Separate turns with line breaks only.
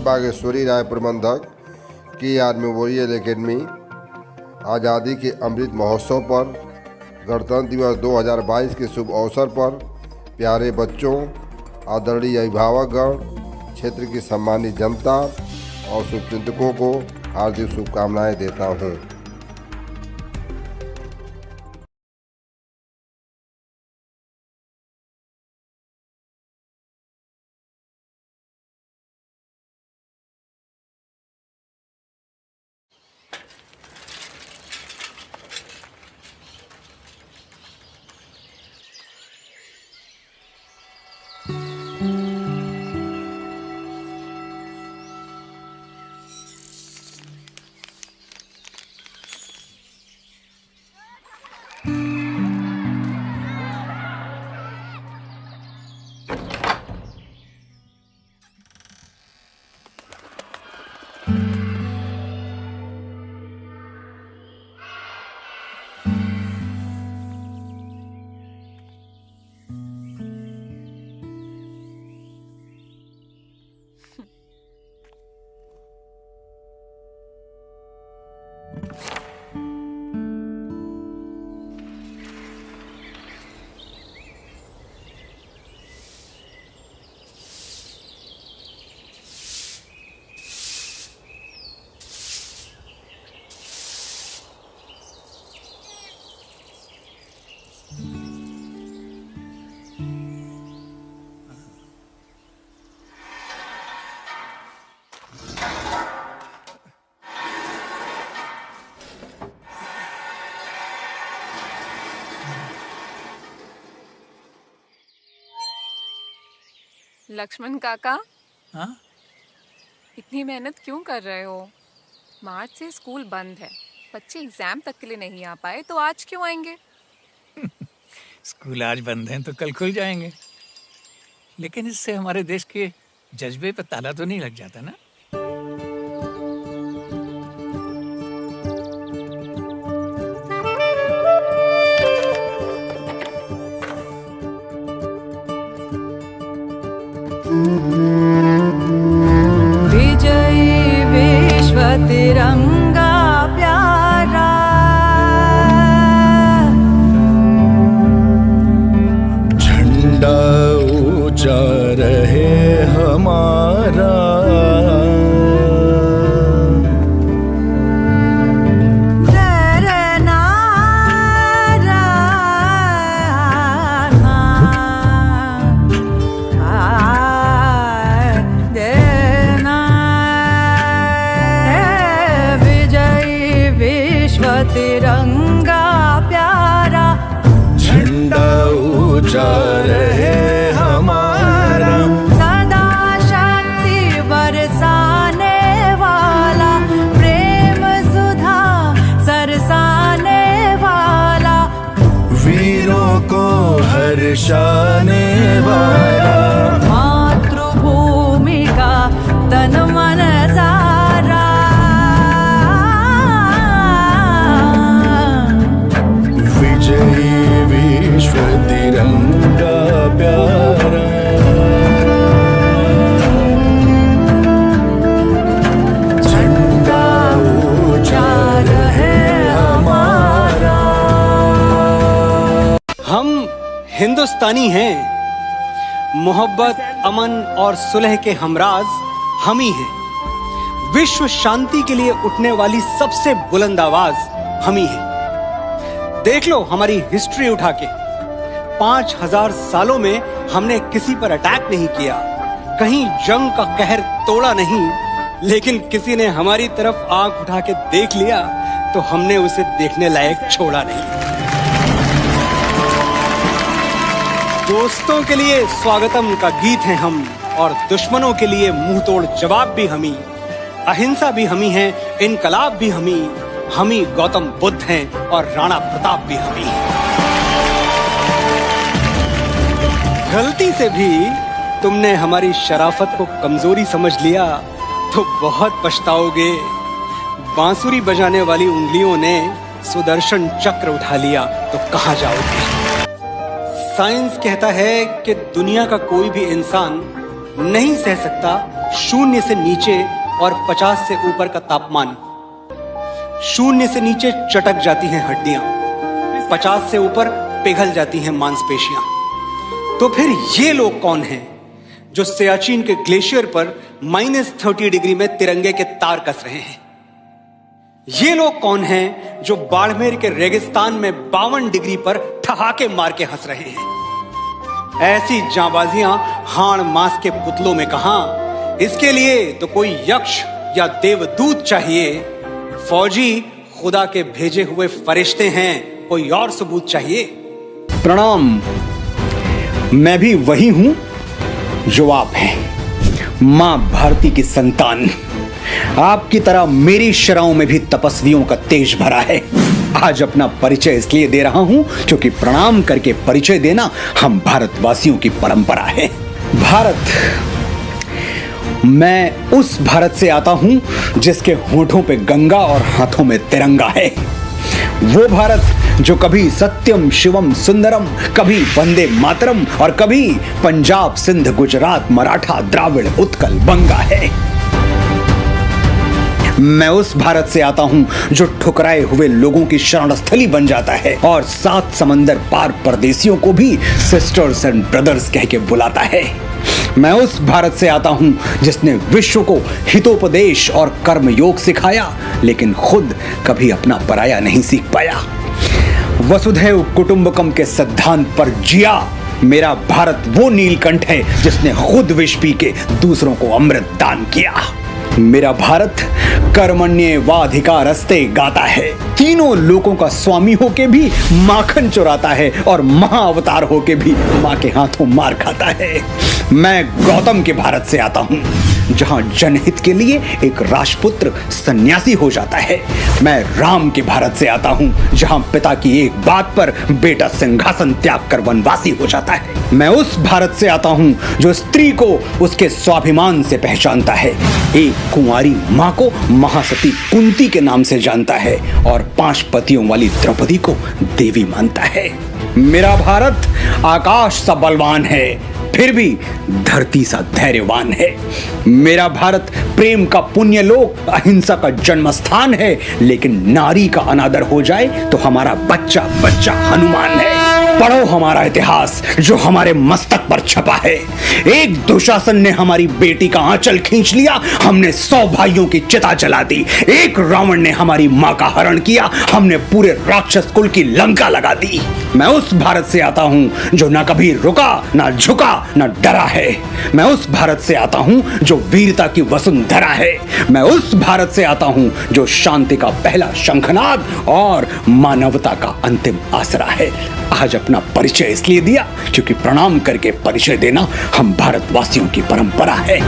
बागेश्वरी राय प्रबंधक की याद मेमोरियल एकेडमी आज़ादी के अमृत महोत्सव पर गणतंत्र दिवस 2022 के शुभ अवसर पर प्यारे बच्चों, आदरणीय अभिभावकगण, क्षेत्र की सम्मानित जनता और शुभचिंतकों को हार्दिक शुभकामनाएं देता हूं।
लक्ष्मण काका,
हाँ?
इतनी मेहनत क्यों कर रहे हो? मार्च से स्कूल बंद है, बच्चे एग्जाम तक के लिए नहीं आ पाए, तो आज क्यों आएंगे?
स्कूल आज बंद हैं तो कल खुल जाएंगे। लेकिन इससे हमारे देश के जज्बे पर ताला तो नहीं लग जाता ना?
विजयी विश्व तिरंगा प्यारा,
झंडा ऊंचा रहे हमारा,
तिरंगा प्यारा,
झंडा ऊंचा रहे हमारा,
सदा शक्ति बरसाने वाला, प्रेम सुधा सरसाने वाला,
वीरों को हर्षाने वाला,
मातृभूमि का तन मन सारा,
विजयी विश्व तिरंगा प्यारा, झंडा ऊंचा रहे हमारा।
हम हिंदुस्तानी हैं, मोहब्बत, अमन और सुलह के हमराज हम ही हैं। विश्व शांति के लिए उठने वाली सबसे बुलंद आवाज हम ही हैं। देख लो हमारी हिस्ट्री उठा के, 5000 सालों में हमने किसी पर अटैक नहीं किया, कहीं जंग का कहर तोड़ा नहीं, लेकिन किसी ने हमारी तरफ आंख उठा के देख लिया तो हमने उसे देखने लायक छोड़ा नहीं। दोस्तों के लिए स्वागतम का गीत हैं हम, और दुश्मनों के लिए मुंह तोड़ जवाब भी हम ही, अहिंसा भी हम ही हैं, इनकलाब भी हम ही गौतम बुद्ध हैं और राणा प्रताप भी हम ही हैं। गलती से भी तुमने हमारी शराफत को कमजोरी समझ लिया तो बहुत पछताओगे। बांसुरी बजाने वाली उंगलियों ने सुदर्शन चक्र उठा लिया तो कहां जाओगे। साइंस कहता है कि दुनिया का कोई भी इंसान नहीं सह सकता 0 से नीचे और 50 से ऊपर का तापमान। 0 से नीचे चटक जाती हैं हड्डियां, 50 से ऊपर पिघल जाती हैं मांसपेशियां। तो फिर ये लोग कौन हैं जो सियाचिन के ग्लेशियर पर -30 डिग्री में तिरंगे के तार कस रहे हैं? ये लोग कौन हैं जो बाड़मेर के रेगिस्तान में 52 डिग्री पर ठहाके मार के हंस रहे हैं? ऐसी जांबाजियां हाड़ मांस के पुतलों में कहां? इसके लिए तो कोई यक्ष या देवदूत चाहिए। फौजी खुदा के भेजे हुए फरिश्ते हैं, कोई और सबूत चाहिए।
प्रणाम। मैं भी वही हूं जो आप हैं, मां भारती की संतान। आपकी तरह मेरी शराओं में भी तपस्वियों का तेज भरा है। आज अपना परिचय इसलिए दे रहा हूं क्योंकि प्रणाम करके परिचय देना हम भारतवासियों की परंपरा है। भारत, मैं उस भारत से आता हूं जिसके होठों पे गंगा और हाथों में तिरंगा है। वो भारत जो कभी सत्यम शिवम सुंदरम, कभी वंदे मातरम और कभी पंजाब सिंध गुजरात मराठा द्राविड़ उत्कल बंगा है। मैं उस भारत से आता हूं जो ठुकराए हुए लोगों की शरणस्थली बन जाता है और 7 समंदर पार परदेसियों को भी सिस्टर्स एंड ब्रदर्स कह के बुलाता है। मैं उस भारत से आता हूं जिसने विश्व को हितोपदेश और कर्मयोग सिखाया, लेकिन खुद कभी अपना पराया नहीं सीख पाया। वसुधैव कुटुंबकम के सिद्धांत पर जिया। मेरा भारत वो नीलकंठ है जिसने खुद विष पी के दूसरों को अमृत दान किया। मेरा भारत कर्मण्येवाधिकारस्ते गाता है, तीनों लोगों का स्वामी होके भी माखन चुराता है और महाअवतार होके भी मां के हाथों मार खाता है। मैं गौतम के भारत से आता हूं जहां जनहित के लिए एक राजपुत्र सन्यासी हो जाता है। मैं राम के भारत से आता हूं जहां पिता की एक बात पर बेटा सिंहासन त्याग कर वनवासी हो जाता है। मैं उस भारत से आता हूं जो स्त्री को उसके स्वाभिमान से पहचानता है, एक कुंवारी मां को महासती कुंती के नाम से जानता है और 5 पतियों वाली द्रौपदी को देवी मानता है। मेरा भारत आकाश सा बलवान है, फिर भी धरती सा धैर्यवान है। मेरा भारत प्रेम का पुण्य लोक, अहिंसा का जन्म स्थान है, लेकिन नारी का अनादर हो जाए तो हमारा बच्चा बच्चा हनुमान है। पढ़ो हमारा इतिहास जो हमारे मस्तक पर छपा है। एक दुशासन ने हमारी बेटी का आंचल खींच लिया, हमने 100 भाइयों की चिता जला दी। एक रावण ने हमारी मां का हरण किया, हमने पूरे राक्षस कुल की लंका लगा दी। मैं उस भारत से आता हूं जो ना कभी रुका, ना झुका, ना डरा है। मैं उस भारत से आता हूं जो वीरता की वसुंधरा है। मैं उस भारत से आता हूं जो शांति का पहला शंखनाद और मानवता का अंतिम आसरा है। आज अपना परिचय इसलिए दिया क्योंकि प्रणाम करके परिचय देना हम भारतवासियों की परंपरा है।